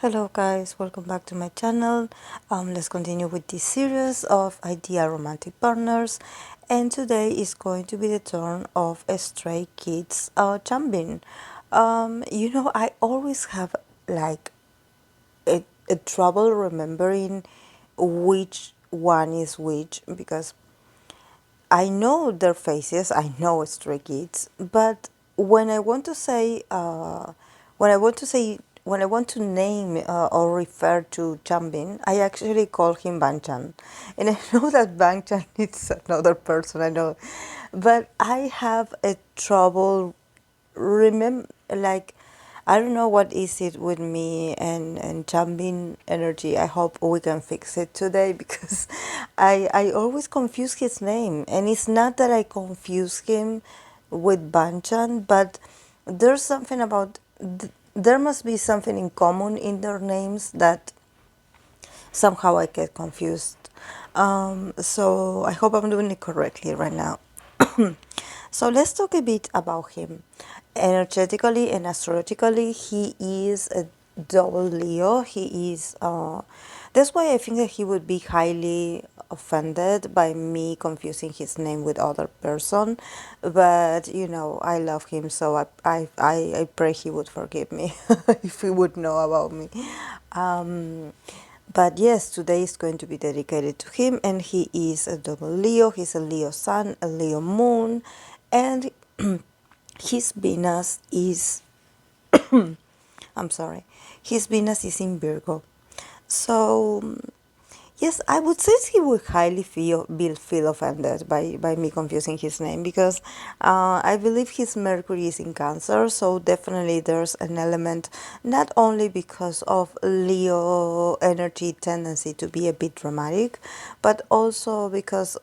Hello guys, welcome back to my channel. Let's continue with this series of ideal romantic partners, and today is going to be the turn of Stray Kids Changbin. I always have like a trouble remembering which one is which because I know their faces, I know Stray Kids, but when I want to say, when I want to name or refer to Changbin, I actually call him Banchan, and I know that Banchan is another person. I know, but I have a trouble remember like I don't know what is it with me and Changbin energy. I hope we can fix it today because I always confuse his name, and it's not that I confuse him with Banchan, but there's something about there must be something in common in their names that somehow I get confused. So I hope I'm doing it correctly right now. So let's talk a bit about him. Energetically and astrologically, he is a double Leo. He is. That's why I think that he would be highly offended by me confusing his name with other person. But I love him, so I pray he would forgive me if he would know about me. But yes, today is going to be dedicated to him, and he is a double Leo. He's a Leo Sun, a Leo Moon, and his Venus is, I'm sorry, his Venus is in Virgo. So yes, I would say he would highly feel offended by me confusing his name because I believe his Mercury is in Cancer, so definitely there's an element not only because of Leo energy tendency to be a bit dramatic, but also because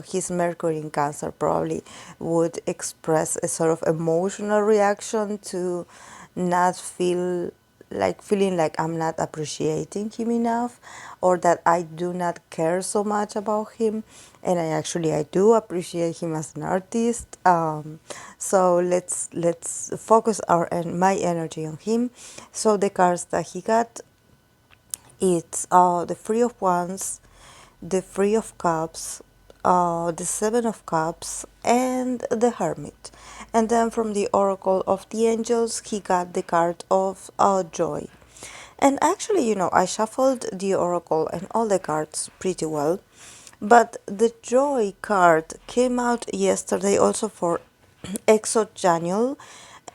his Mercury in Cancer probably would express a sort of emotional reaction to not feel like feeling like I'm not appreciating him enough, or that I do not care so much about him, and I do appreciate him as an artist. So let's focus my energy on him. So the cards that he got, it's the Three of Wands, the Three of Cups, the Seven of Cups, and the Hermit. And then from the Oracle of the Angels, he got the card of Joy. And actually, I shuffled the Oracle and all the cards pretty well. But the Joy card came out yesterday also for Exochannel.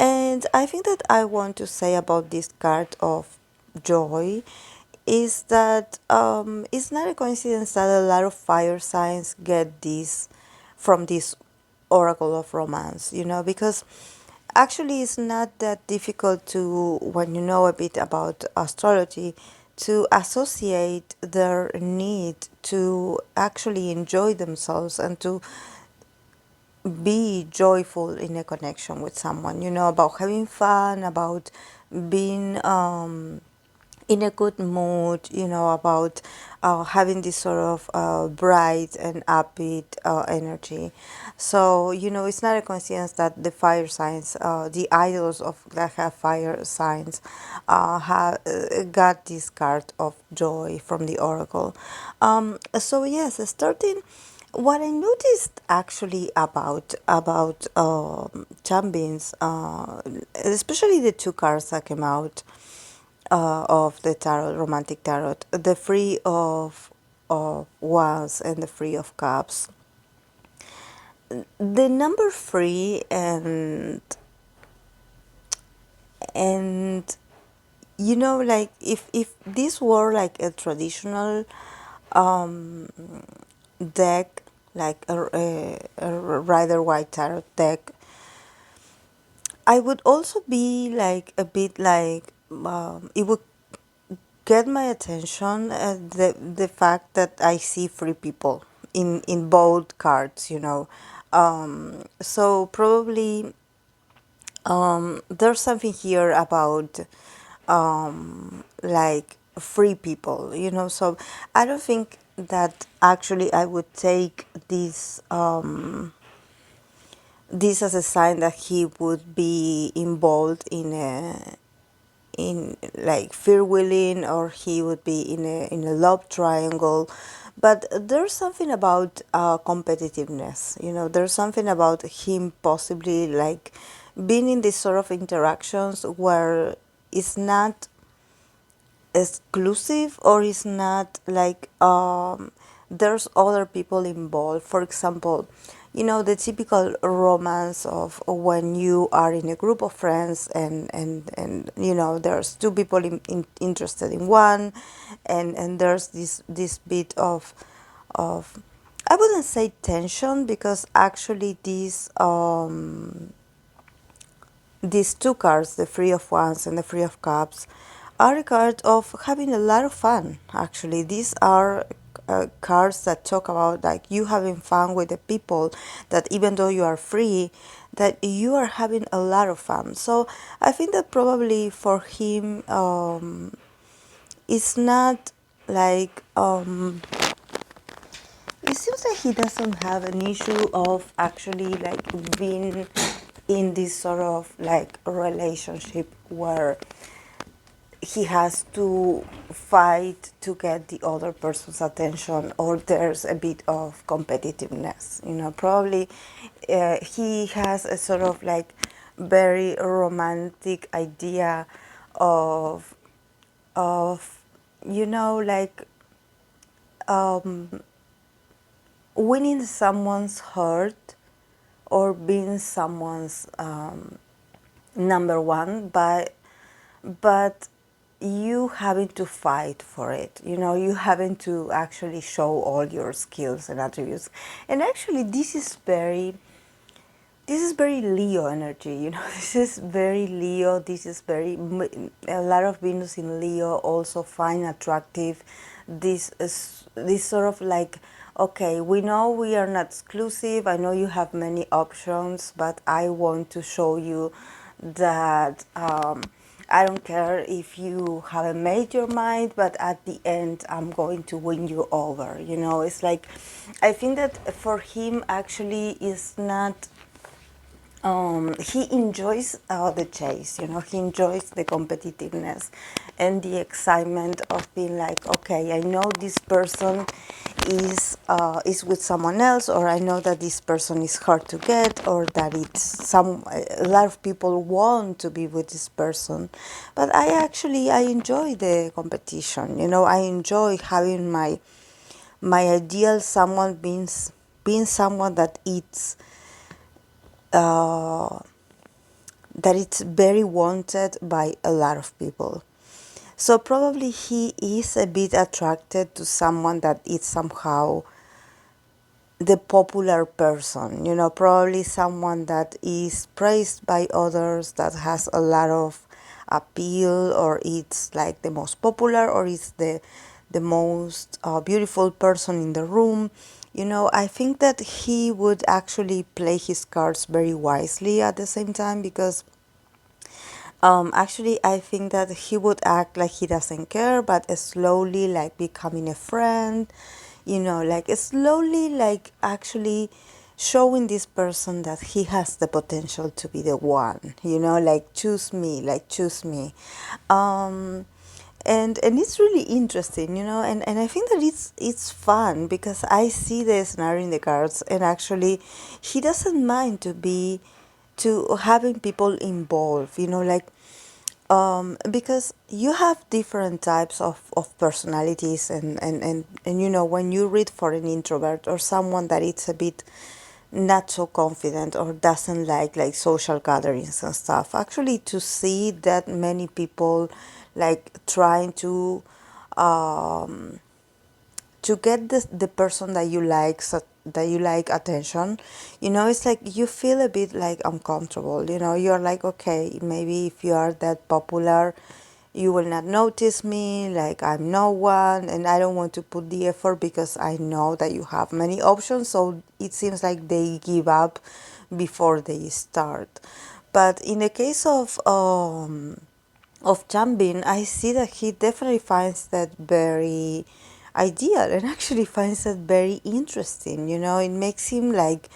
And I think that I want to say about this card of Joy is that it's not a coincidence that a lot of fire signs get this from this oracle of romance, because actually it's not that difficult to, when you know a bit about astrology, to associate their need to actually enjoy themselves and to be joyful in a connection with someone, about having fun, about being in a good mood, about having this sort of bright and upbeat energy. So, it's not a coincidence that the fire signs, the idols of that have fire signs, have got this card of joy from the oracle. So yes, starting. What I noticed actually about Changbin's, especially the two cards that came out of the tarot, romantic tarot, the Three of Wands and the Three of Cups. The number three and like if this were like a traditional deck, like a Rider White tarot deck, I would also be like a bit like it would get my attention the fact that I see three people in both cards, so probably there's something here about like free people, so I don't think that actually I would take this as a sign that he would be involved in in like fear willing, or he would be in a love triangle. But there's something about competitiveness. There's something about him possibly like being in these sort of interactions where it's not exclusive, or it's not like there's other people involved. For example, the typical romance of when you are in a group of friends, and there's two people interested in one, and there's this bit of I wouldn't say tension, because actually these two cards, the Three of Wands and the Three of Cups, are a card of having a lot of fun. Actually, these are cards that talk about like you having fun with the people, that even though you are free, that you are having a lot of fun. So I think that probably for him, it's not like it seems like he doesn't have an issue of actually like being in this sort of like relationship where he has to fight to get the other person's attention, or there's a bit of competitiveness. Probably he has a sort of like very romantic idea of of like winning someone's heart, or being someone's number one, but you having to fight for it. You having to actually show all your skills and attributes. And actually, this is very Leo energy. This is very Leo. This is very a lot of Venus in Leo also find attractive this sort of like, okay, we know we are not exclusive. I know you have many options, but I want to show you that I don't care if you haven't made your mind, but at the end, I'm going to win you over. It's like, I think that for him, actually, is not he enjoys the chase. He enjoys the competitiveness and the excitement of being like, okay, I know this person is with someone else, or I know that this person is hard to get, or that a lot of people want to be with this person. But I enjoy the competition. I enjoy having my ideal someone being someone that uh, it's very wanted by a lot of people. So probably he is a bit attracted to someone that is somehow the popular person, probably someone that is praised by others, that has a lot of appeal, or it's like the most popular, or it's the most beautiful person in the room. I think that he would actually play his cards very wisely at the same time, because actually, I think that he would act like he doesn't care, but slowly, like becoming a friend, like slowly, like actually showing this person that he has the potential to be the one, like choose me. Um, and it's really interesting, and I think that it's fun, because I see the scenario in the cards, and actually he doesn't mind to having people involved, like because you have different types of personalities, and when you read for an introvert, or someone that it's a bit not so confident, or doesn't like social gatherings and stuff, actually to see that many people like trying um, to get the person that you like, so that you like attention, it's like you feel a bit like uncomfortable. You're like, okay, maybe if you are that popular, you will not notice me, like I'm no one, and I don't want to put the effort, because I know that you have many options. So it seems like they give up before they start. But in the case of Changbin, I see that he definitely finds that very ideal, and actually finds that very interesting. It makes him like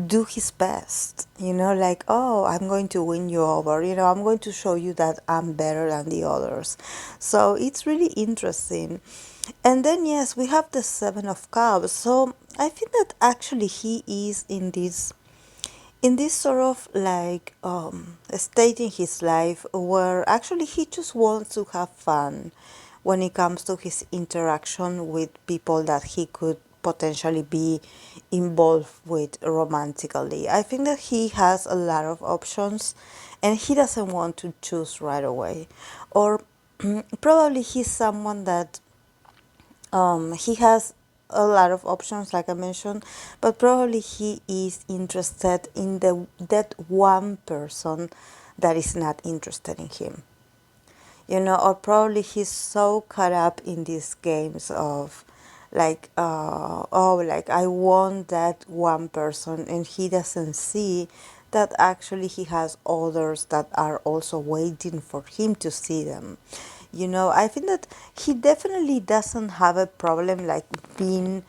do his best, like, oh, I'm going to win you over, I'm going to show you that I'm better than the others. So it's really interesting. And then, yes, we have the Seven of Cups. So I think that actually he is in this sort of like state in his life where actually he just wants to have fun when it comes to his interaction with people that he could potentially be involved with romantically. I think that he has a lot of options and he doesn't want to choose right away. Or probably he's someone that he has a lot of options, like I mentioned, but probably he is interested in that one person that is not interested in him. Or probably he's so caught up in these games of like, oh, like I want that one person, and he doesn't see that actually he has others that are also waiting for him to see them. I think that he definitely doesn't have a problem like being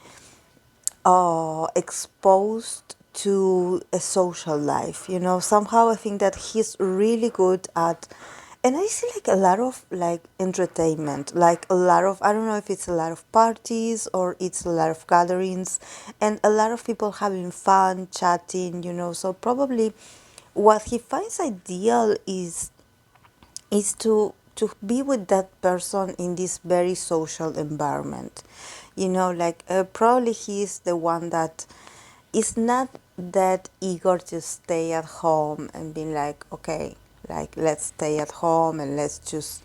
exposed to a social life. Somehow I think that he's really good at, and I see like a lot of like entertainment, like a lot of, I don't know if it's a lot of parties or it's a lot of gatherings and a lot of people having fun, chatting, so probably what he finds ideal is to be with that person in this very social environment. Like probably he's the one that is not that eager to stay at home and being like, okay, like let's stay at home and let's just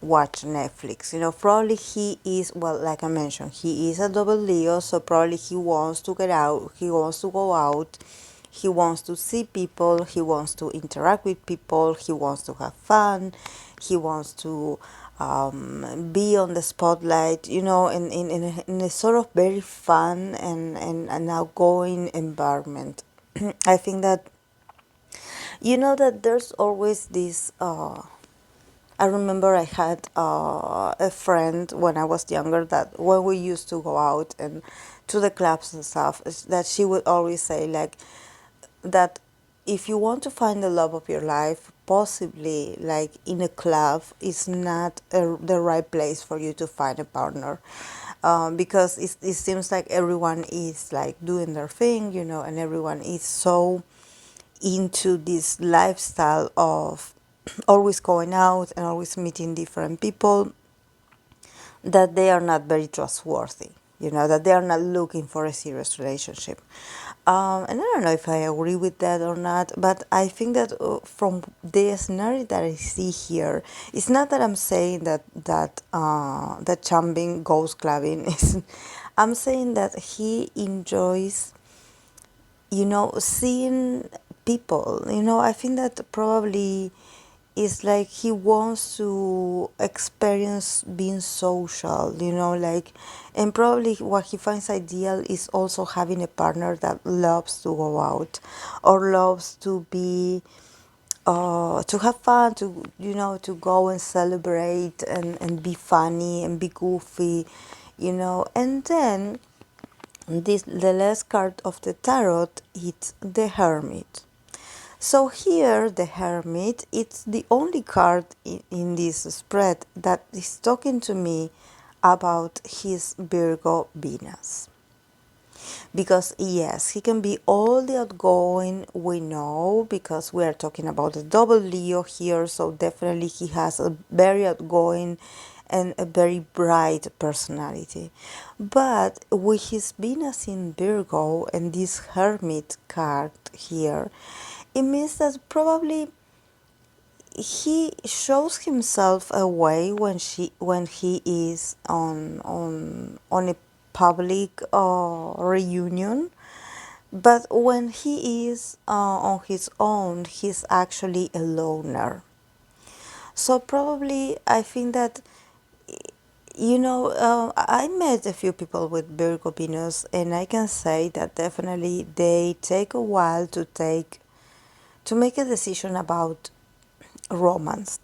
watch Netflix. Probably he is, well, like I mentioned, he is a double Leo, so probably he wants to get out, he wants to go out, he wants to see people, he wants to interact with people, he wants to have fun, he wants to be on the spotlight, in a sort of very fun and outgoing environment. I think that, that there's always this. I remember I had a friend when I was younger that when we used to go out and to the clubs and stuff, that she would always say like that if you want to find the love of your life, possibly like in a club is not the right place for you to find a partner. Because it seems like everyone is like doing their thing, and everyone is so into this lifestyle of always going out and always meeting different people that they are not very trustworthy, that they are not looking for a serious relationship. And I don't know if I agree with that or not, but I think that from the scenario that I see here, it's not that I'm saying that Changbin goes clubbing. I'm saying that he enjoys seeing people. I think that probably is like he wants to experience being social, like, and probably what he finds ideal is also having a partner that loves to go out or loves to be to have fun, to go and celebrate and be funny and be goofy, and then the last card of the tarot is the Hermit. So here the Hermit, it's the only card in this spread that is talking to me about his Virgo Venus. Because yes, he can be all the outgoing, we know, because we are talking about a double Leo here, so definitely he has a very outgoing and a very bright personality. But with his Venus in Virgo and this Hermit card here, it means that probably he shows himself away when he is on a public reunion, but when he is on his own, he's actually a loner. So probably I think that I met a few people with Virgo Venus, and I can say that definitely they take a while to make a decision about romance.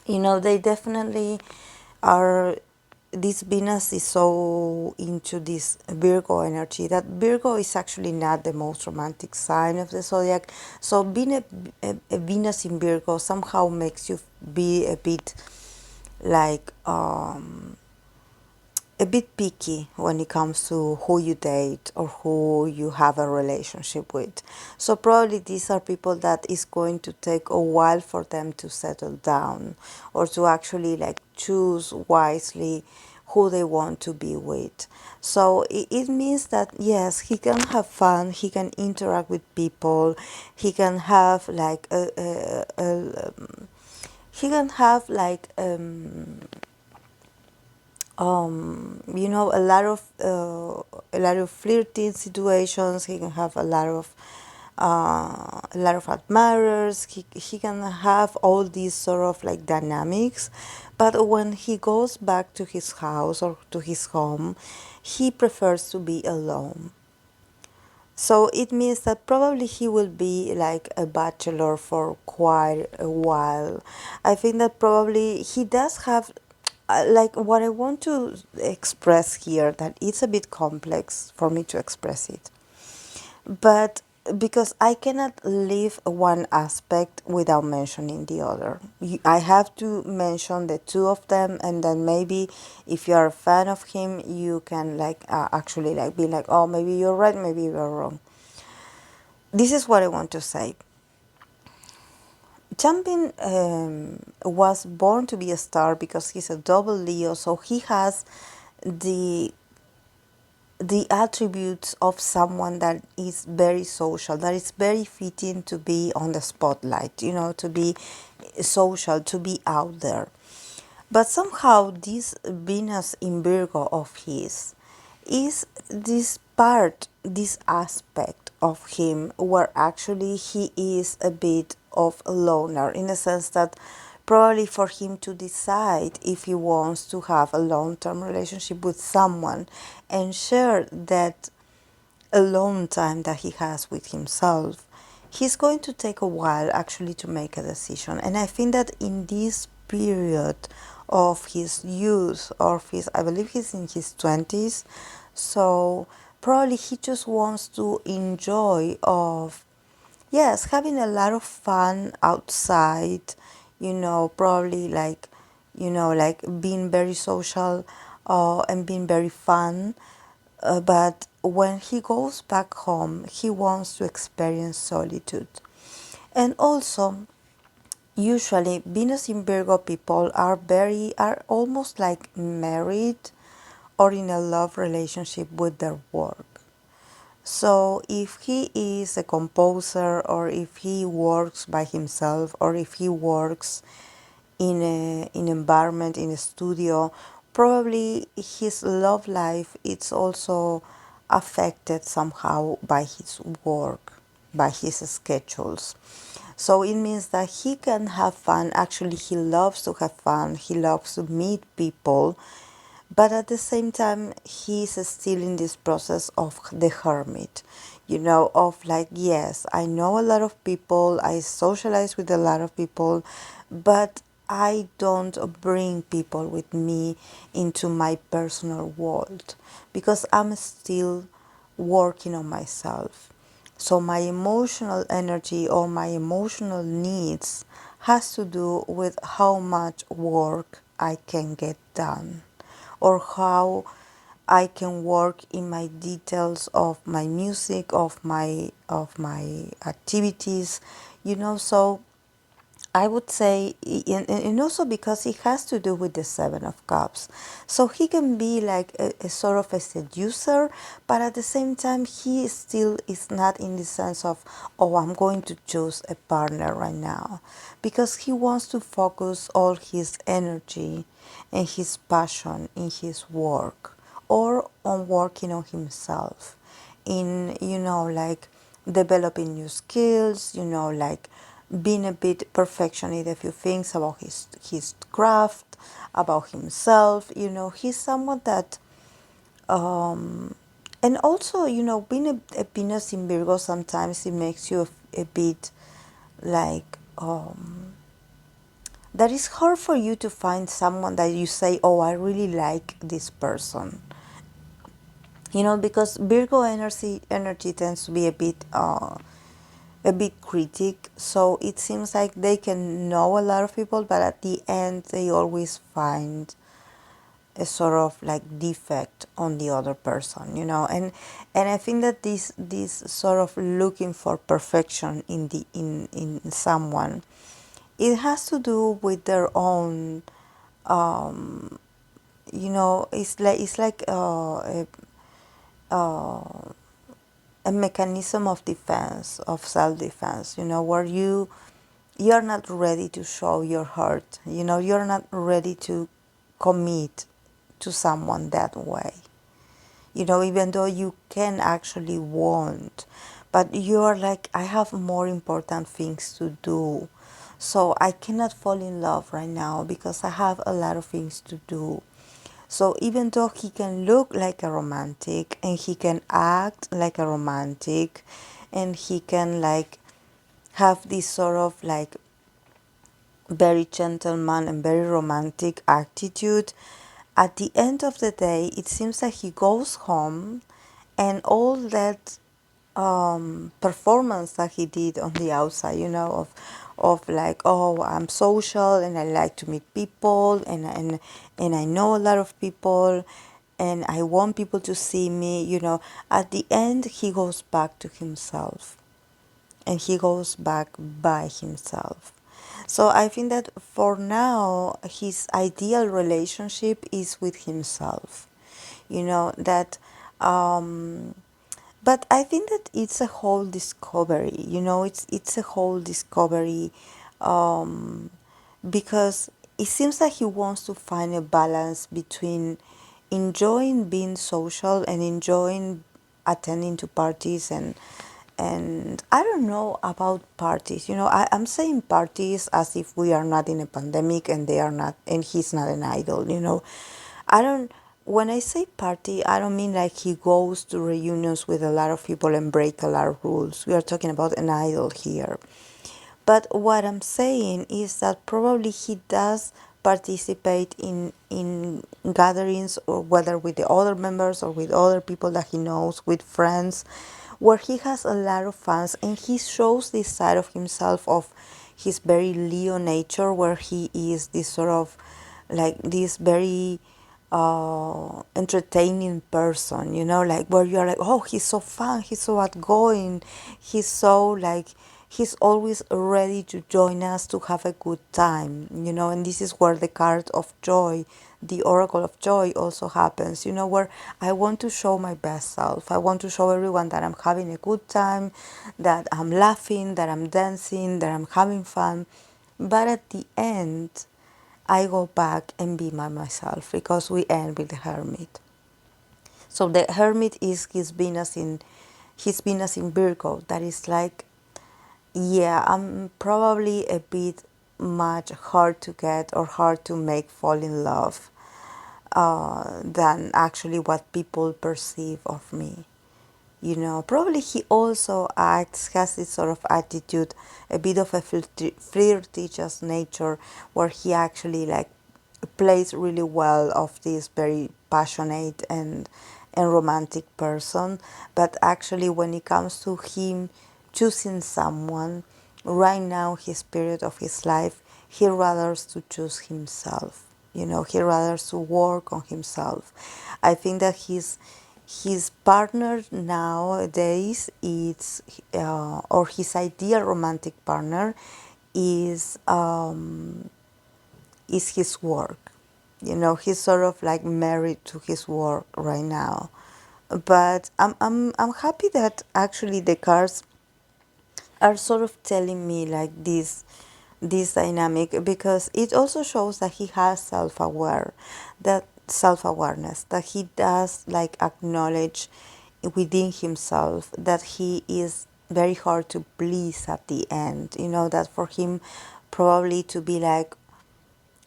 They definitely are this Venus is so into this Virgo energy that Virgo is actually not the most romantic sign of the zodiac. So being a Venus in Virgo somehow makes you be a bit like a bit picky when it comes to who you date or who you have a relationship with. So probably these are people that is going to take a while for them to settle down or to actually like choose wisely who they want to be with. So it means that yes, he can have fun, he can interact with people, he can have like he can have like a lot of flirting situations. He can have a lot of admirers. He can have all these sort of like dynamics, but when he goes back to his house or to his home, he prefers to be alone. So it means that probably he will be like a bachelor for quite a while. I think that probably he does have, like what I want to express here, that it's a bit complex for me to express it. But because I cannot leave one aspect without mentioning the other. I have to mention the two of them, and then maybe if you are a fan of him, you can like actually like be like, oh, maybe you're right, maybe you're wrong. This is what I want to say. Changbin was born to be a star because he's a double Leo, so he has the attributes of someone that is very social, that is very fitting to be on the spotlight, to be social, to be out there. But somehow this Venus in Virgo of his is this part, this aspect of him where actually he is a bit of a loner, in the sense that probably for him to decide if he wants to have a long-term relationship with someone and share that alone time that he has with himself, he's going to take a while actually to make a decision. And I think that in this period of his youth, or his, I believe he's in his 20s, so probably he just wants to enjoy of, yes, having a lot of fun outside, probably like, like being very social and being very fun. But when he goes back home, he wants to experience solitude. And also, usually, Venus in Virgo people are almost like married or in a love relationship with their work. So if he is a composer, or if he works by himself, or if he works in an environment, in a studio, probably his love life is also affected somehow by his work, by his schedules. So it means that he can have fun. Actually, he loves to have fun. He loves to meet people, but at the same time he's still in this process of the hermit, of like, yes, I know a lot of people, I socialize with a lot of people, but I don't bring people with me into my personal world because I'm still working on myself. So my emotional energy or my emotional needs has to do with how much work I can get done, or how I can work in my details of my music, of my activities, so I would say, and also because it has to do with the Seven of Cups. So he can be like a sort of a seducer, but at the same time, he still is not in the sense of, oh, I'm going to choose a partner right now. Because he wants to focus all his energy and his passion in his work, or on working on himself, in, like developing new skills, like being a bit perfectionist a few things about his craft, about himself. He's someone that and also, being a Venus in Virgo, sometimes it makes you a bit like that it's hard for you to find someone that you say, oh, I really like this person. Because Virgo energy tends to be a bit critic, so it seems like they can know a lot of people, but at the end they always find a sort of like defect on the other person, and I think that this sort of looking for perfection in someone, it has to do with their own, it's like a mechanism of defense, of self-defense, where you're not ready to show your hurt, you're not ready to commit to someone that way, even though you can actually want, but you're like, I have more important things to do, so I cannot fall in love right now because I have a lot of things to do. So even though he can look like a romantic and he can act like a romantic and he can like have this sort of like very gentleman and very romantic attitude, at the end of the day it seems like he goes home and all that performance that he did on the outside, of like, oh, I'm social and I like to meet people and I know a lot of people and I want people to see me, at the end he goes back to himself and he goes back by himself. So I think that for now his ideal relationship is with himself, that but I think that it's a whole discovery, it's a whole discovery, um, because it seems like he wants to find a balance between enjoying being social and enjoying attending to parties and I don't know about parties. I'm saying parties as if we are not in a pandemic and they are not, and he's not an idol. I don't. When I say party, I don't mean like he goes to reunions with a lot of people and break a lot of rules. We are talking about an idol here. But what I'm saying is that probably he does participate in gatherings, or whether with the other members or with other people that he knows, with friends, where he has a lot of fans and he shows this side of himself, of his very Leo nature, where he is this sort of like this very entertaining person, like where you're like, oh, he's so fun, he's so outgoing, he's so like, he's always ready to join us to have a good time, and this is where the card of joy, the oracle of joy, also happens, where I want to show my best self. I want to show everyone that I'm having a good time, that I'm laughing, that I'm dancing, that I'm having fun. But at the end, I go back and be by myself, because we end with the Hermit. So the Hermit is his Venus in Virgo. That is like, yeah, I'm probably a bit much hard to get or hard to make fall in love than actually what people perceive of me. Probably he also has this sort of attitude, a bit of a flirtatious nature, where he actually like plays really well of this very passionate and romantic person. But actually, when it comes to him choosing someone, right now, his period of his life, he rather to choose himself. He rather to work on himself. I think that his partner nowadays or his ideal romantic partner is his work. He's sort of like married to his work right now. But I'm happy that actually the cards are sort of telling me like this dynamic, because it also shows that he has self-awareness, that he does like acknowledge within himself that he is very hard to please at the end, that for him probably to be like,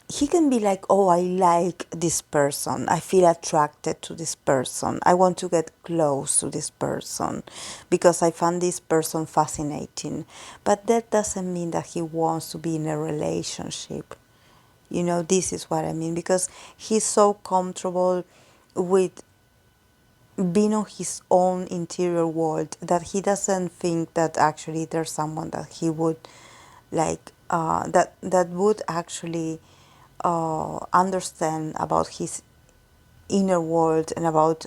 he can be like, oh, I like this person, I feel attracted to this person, I want to get close to this person because I find this person fascinating. But that doesn't mean that he wants to be in a relationship. You know, this is what I mean, because he's so comfortable with being on his own interior world that he doesn't think that actually there's someone that he would like, that would actually understand about his inner world, and about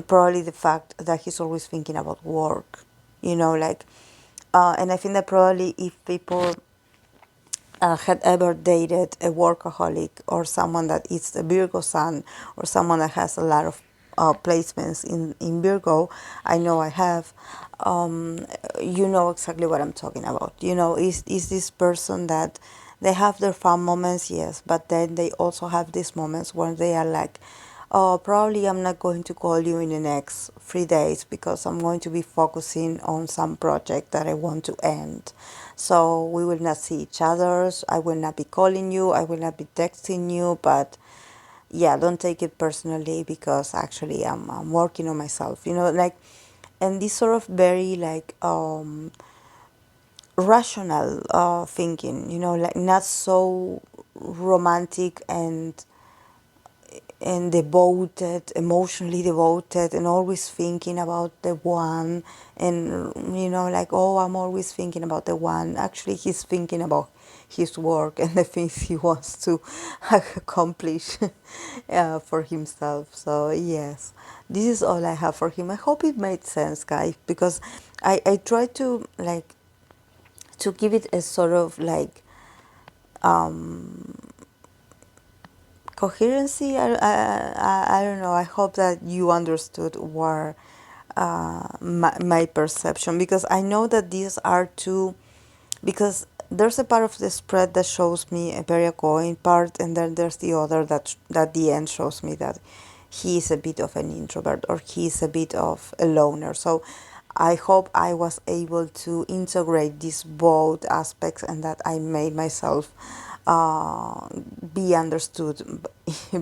probably the fact that he's always thinking about work, you know, like, and I think that probably if people had ever dated a workaholic, or someone that is a Virgo sun, or someone that has a lot of placements in Virgo, I know I have, you know exactly what I'm talking about. You know, is this person that they have their fun moments, yes, but then they also have these moments where they are like, oh, probably I'm not going to call you in the next 3 days because I'm going to be focusing on some project that I want to end. So we will not see each other. I will not be calling you. I will not be texting you. But yeah, don't take it personally, because actually I'm working on myself. You know, like, and this sort of very like rational thinking. You know, like not so romantic and devoted, emotionally devoted, and always thinking about the one, and you know, like, oh, I'm always thinking about the one. Actually, he's thinking about his work and the things he wants to accomplish for himself. So yes, this is all I have for him. I hope it made sense, guys, because I try to like to give it a sort of like coherency. I don't know. I hope that you understood what my perception, because I know that these are two, because there's a part of the spread that shows me a very outgoing part, and then there's the other that the end shows me that he is a bit of an introvert, or he is a bit of a loner. So I hope I was able to integrate these both aspects, and that I made myself uh, be understood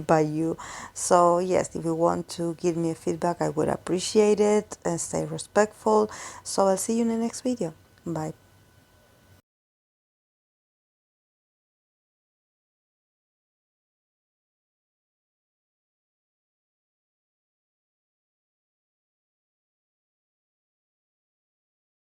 by you. So yes, if you want to give me a feedback, I would appreciate it, and stay respectful. So I'll see you in the next video. Bye.